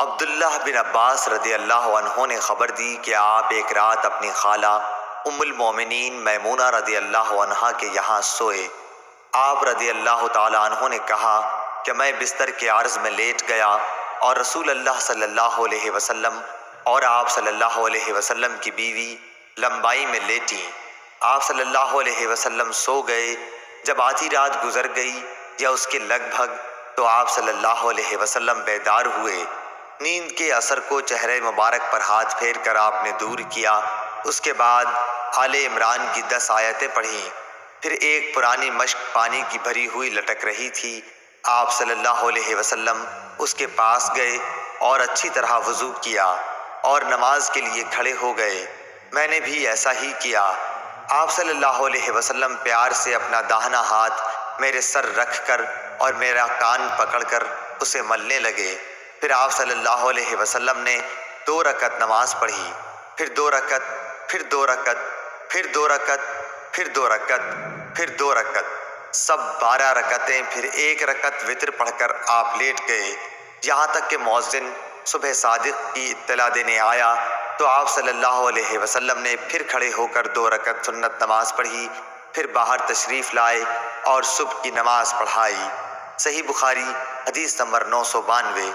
عبداللہ بن عباس رضی اللہ عنہ نے خبر دی کہ آپ ایک رات اپنی خالہ ام المومنین میمونہ رضی اللہ عنہا کے یہاں سوئے۔ آپ رضی اللہ تعالی عنہ نے کہا کہ میں بستر کے عرض میں لیٹ گیا اور رسول اللہ صلی اللہ علیہ وسلم اور آپ صلی اللہ علیہ وسلم کی بیوی لمبائی میں لیٹیں۔ آپ صلی اللہ علیہ وسلم سو گئے۔ جب آدھی رات گزر گئی یا اس کے لگ بھگ تو آپ صلی اللہ علیہ وسلم بیدار ہوئے۔ نیند کے اثر کو چہرے مبارک پر ہاتھ پھیر کر آپ نے دور کیا۔ اس کے بعد آل عمران کی 10 آیتیں پڑھیں۔ پھر ایک پرانی مشک پانی کی بھری ہوئی لٹک رہی تھی۔ آپ صلی اللہ علیہ وسلم اس کے پاس گئے اور اچھی طرح وضو کیا اور نماز کے لیے کھڑے ہو گئے۔ میں نے بھی ایسا ہی کیا۔ آپ صلی اللہ علیہ وسلم پیار سے اپنا داہنا ہاتھ میرے سر رکھ کر اور میرا کان پکڑ کر اسے ملنے لگے۔ پھر آپ صلی اللہ علیہ وسلم نے 2 رکعت نماز پڑھی، پھر 2 رکعت، پھر 2 رکعت، پھر 2 رکعت، پھر 2 رکعت، پھر 2 رکعت، سب 12 رکعتیں، پھر 1 رکعت وتر پڑھ کر آپ لیٹ گئے۔ یہاں تک کہ مؤذن صبح صادق کی اطلاع دینے آیا تو آپ صلی اللہ علیہ وسلم نے پھر کھڑے ہو کر 2 رکعت سنت نماز پڑھی، پھر باہر تشریف لائے اور صبح کی نماز پڑھائی۔ صحیح بخاری حدیث نمبر 992۔